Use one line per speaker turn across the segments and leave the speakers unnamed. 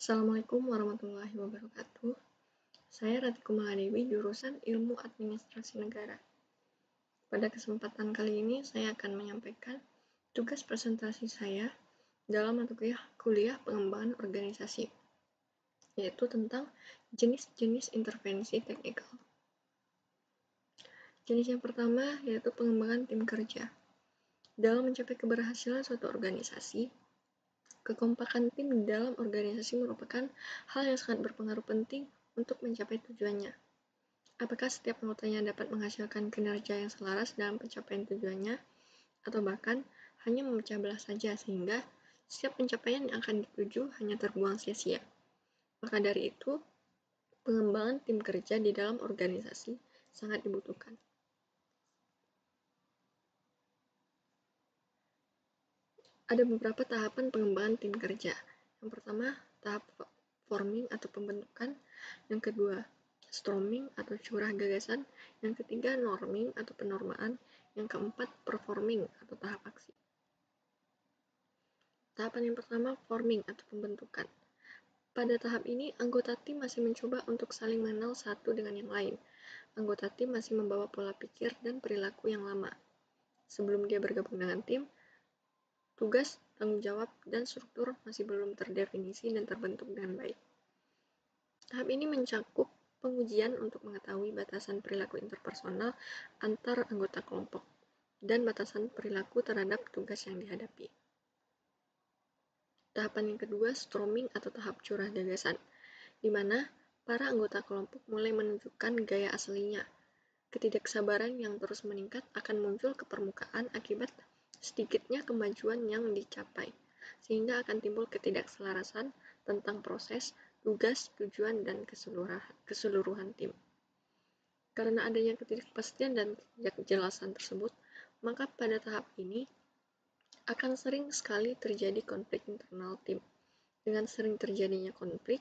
Assalamualaikum warahmatullahi wabarakatuh. Saya Rati Kumaladewi, jurusan Ilmu Administrasi Negara. Pada kesempatan kali ini, saya akan menyampaikan tugas presentasi saya dalam mata kuliah pengembangan organisasi, yaitu tentang jenis-jenis intervensi teknikal. Jenis yang pertama yaitu pengembangan tim kerja. Dalam mencapai keberhasilan suatu organisasi, kekompakan tim dalam organisasi merupakan hal yang sangat berpengaruh penting untuk mencapai tujuannya. Apakah setiap anggotanya dapat menghasilkan kinerja yang selaras dalam pencapaian tujuannya, atau bahkan hanya memecah belah saja sehingga setiap pencapaian yang akan dituju hanya terbuang sia-sia. Maka dari itu, pengembangan tim kerja di dalam organisasi sangat dibutuhkan. Ada beberapa tahapan pengembangan tim kerja. Yang pertama, tahap forming atau pembentukan. Yang kedua, storming atau curah gagasan. Yang ketiga, norming atau penormaan. Yang keempat, performing atau tahap aksi. Tahapan yang pertama, forming atau pembentukan. Pada tahap ini, anggota tim masih mencoba untuk saling mengenal satu dengan yang lain. Anggota tim masih membawa pola pikir dan perilaku yang lama. Sebelum dia bergabung dengan tim, tugas, tanggung jawab, dan struktur masih belum terdefinisi dan terbentuk dengan baik. Tahap ini mencakup pengujian untuk mengetahui batasan perilaku interpersonal antar anggota kelompok dan batasan perilaku terhadap tugas yang dihadapi. Tahapan yang kedua, storming atau tahap curah gagasan, di mana para anggota kelompok mulai menunjukkan gaya aslinya. Ketidaksabaran yang terus meningkat akan muncul ke permukaan akibat sedikitnya kemajuan yang dicapai, sehingga akan timbul ketidakselarasan tentang proses, tugas, tujuan, dan keseluruhan tim. Karena adanya ketidakpastian dan ketidakjelasan tersebut, maka pada tahap ini akan sering sekali terjadi konflik internal tim. Dengan sering terjadinya konflik,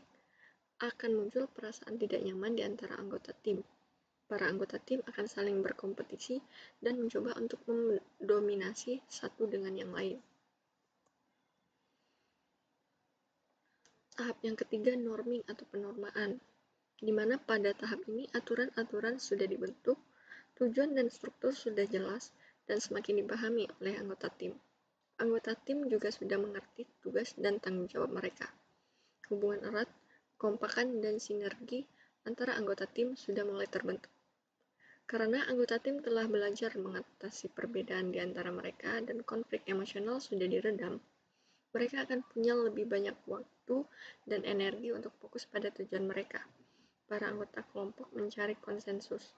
akan muncul perasaan tidak nyaman di antara anggota tim. Para anggota tim akan saling berkompetisi dan mencoba untuk mendominasi satu dengan yang lain. Tahap yang ketiga, norming atau penormaan, di mana pada tahap ini aturan-aturan sudah dibentuk, tujuan dan struktur sudah jelas, dan semakin dipahami oleh anggota tim. Anggota tim juga sudah mengerti tugas dan tanggung jawab mereka. Hubungan erat, kompakan, dan sinergi antara anggota tim sudah mulai terbentuk. Karena anggota tim telah belajar mengatasi perbedaan di antara mereka dan konflik emosional sudah diredam, mereka akan punya lebih banyak waktu dan energi untuk fokus pada tujuan mereka. Para anggota kelompok mencari konsensus,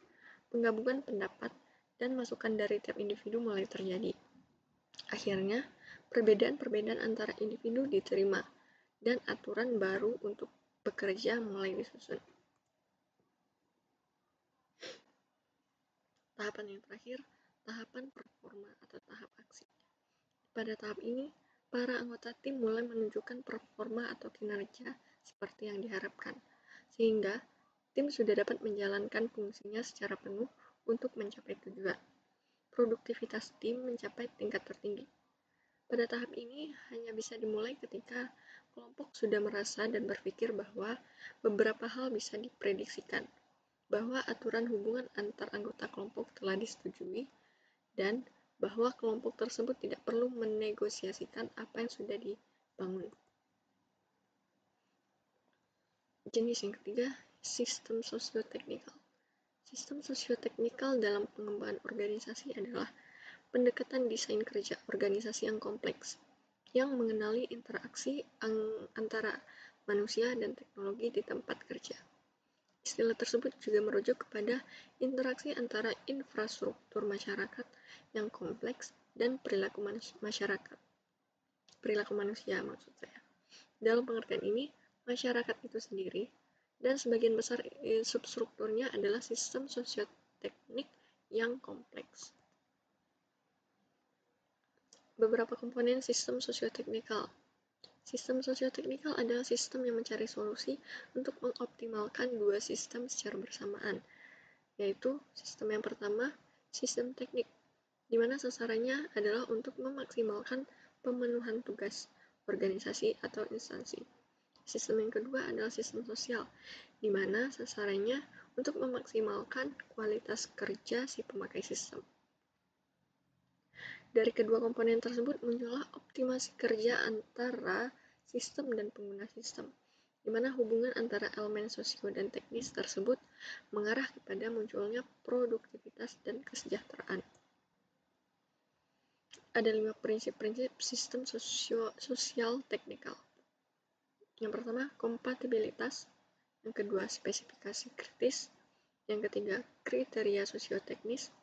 penggabungan pendapat, dan masukan dari tiap individu mulai terjadi. Akhirnya, perbedaan-perbedaan antara individu diterima, dan aturan baru untuk bekerja mulai disusun. Tahapan yang terakhir, tahapan performa atau tahap aksi. Pada tahap ini, para anggota tim mulai menunjukkan performa atau kinerja seperti yang diharapkan, sehingga tim sudah dapat menjalankan fungsinya secara penuh untuk mencapai tujuan. Produktivitas tim mencapai tingkat tertinggi. Pada tahap ini hanya bisa dimulai ketika kelompok sudah merasa dan berpikir bahwa beberapa hal bisa diprediksikan, bahwa aturan hubungan antar anggota kelompok telah disetujui, dan bahwa kelompok tersebut tidak perlu menegosiasikan apa yang sudah dibangun. Jenis yang ketiga, sistem sosioteknikal. Sistem sosioteknikal dalam pengembangan organisasi adalah pendekatan desain kerja organisasi yang kompleks, yang mengenali interaksi antara manusia dan teknologi di tempat kerja. Istilah tersebut juga merujuk kepada interaksi antara infrastruktur masyarakat yang kompleks dan perilaku manusia maksud saya. Dalam pengertian ini, masyarakat itu sendiri dan sebagian besar substrukturnya adalah sistem sosioteknik yang kompleks. Beberapa komponen sistem sosioteknikal. Sistem sosioteknikal adalah sistem yang mencari solusi untuk mengoptimalkan dua sistem secara bersamaan, yaitu sistem yang pertama, sistem teknik, di mana sasarannya adalah untuk memaksimalkan pemenuhan tugas organisasi atau instansi. Sistem yang kedua adalah sistem sosial, di mana sasarannya untuk memaksimalkan kualitas kerja si pemakai sistem. Dari kedua komponen tersebut muncullah optimasi kerja antara sistem dan pengguna sistem, di mana hubungan antara elemen sosio dan teknis tersebut mengarah kepada munculnya produktivitas dan kesejahteraan. Ada 5 prinsip-prinsip sistem sosial teknikal. Yang pertama, kompatibilitas. Yang kedua, spesifikasi kritis. Yang ketiga, kriteria sosioteknis.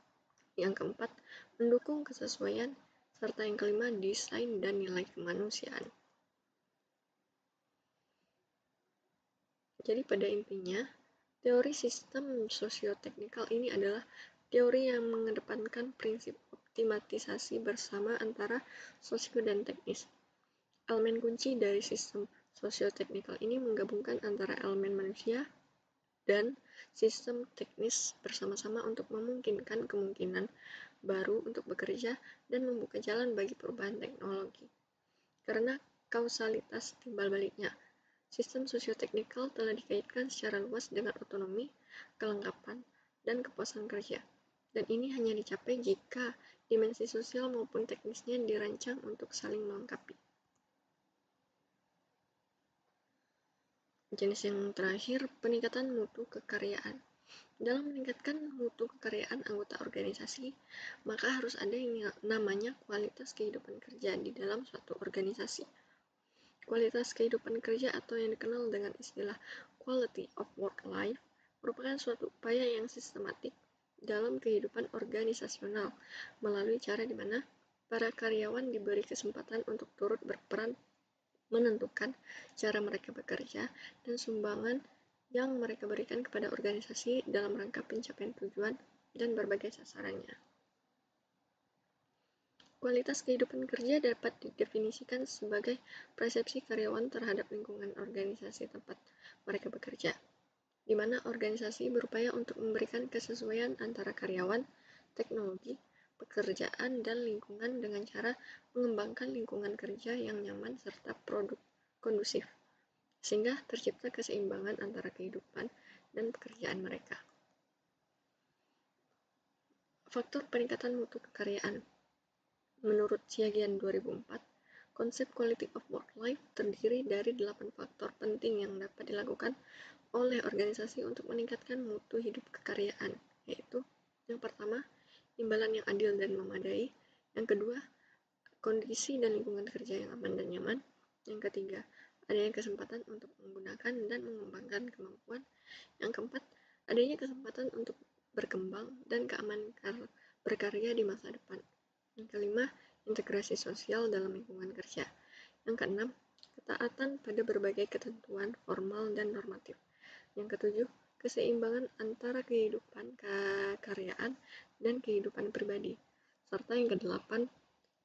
Yang keempat, mendukung kesesuaian. Serta yang kelima, desain dan nilai kemanusiaan. Jadi pada intinya, teori sistem sosioteknikal ini adalah teori yang mengedepankan prinsip optimalisasi bersama antara sosio dan teknis. Elemen kunci dari sistem sosioteknikal ini menggabungkan antara elemen manusia dan sistem teknis bersama-sama untuk memungkinkan kemungkinan baru untuk bekerja dan membuka jalan bagi perubahan teknologi. Karena kausalitas timbal baliknya, sistem sosioteknikal telah dikaitkan secara luas dengan otonomi, kelengkapan, dan kepuasan kerja. Dan ini hanya dicapai jika dimensi sosial maupun teknisnya dirancang untuk saling melengkapi. Jenis yang terakhir, peningkatan mutu kekaryaan. Dalam meningkatkan mutu kekaryaan anggota organisasi, maka harus ada yang namanya kualitas kehidupan kerja di dalam suatu organisasi. Kualitas kehidupan kerja atau yang dikenal dengan istilah quality of work life merupakan suatu upaya yang sistematik dalam kehidupan organisasional melalui cara di mana para karyawan diberi kesempatan untuk turut berperan menentukan cara mereka bekerja dan sumbangan yang mereka berikan kepada organisasi dalam rangka pencapaian tujuan dan berbagai sasarannya. Kualitas kehidupan kerja dapat didefinisikan sebagai persepsi karyawan terhadap lingkungan organisasi tempat mereka bekerja, di mana organisasi berupaya untuk memberikan kesesuaian antara karyawan, teknologi, pekerjaan, dan lingkungan dengan cara mengembangkan lingkungan kerja yang nyaman serta kondusif, sehingga tercipta keseimbangan antara kehidupan dan pekerjaan mereka. Faktor peningkatan mutu kekaryaan. Menurut Siagian 2004, konsep quality of work life terdiri dari 8 faktor penting yang dapat dilakukan oleh organisasi untuk meningkatkan mutu hidup kekaryaan, yaitu yang pertama, imbalan yang adil dan memadai. Yang kedua, kondisi dan lingkungan kerja yang aman dan nyaman. Yang ketiga, adanya kesempatan untuk menggunakan dan mengembangkan kemampuan. Yang keempat, adanya kesempatan untuk berkembang dan keamanan berkarya di masa depan. Yang kelima, integrasi sosial dalam lingkungan kerja. Yang keenam, ketaatan pada berbagai ketentuan formal dan normatif. Yang ketujuh, keseimbangan antara kehidupan kekaryaan dan kehidupan pribadi. Serta yang kedelapan,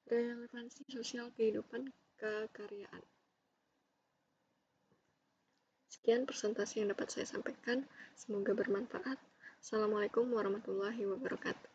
relevansi sosial kehidupan kekaryaan. Sekian presentasi yang dapat saya sampaikan. Semoga bermanfaat. Assalamualaikum warahmatullahi wabarakatuh.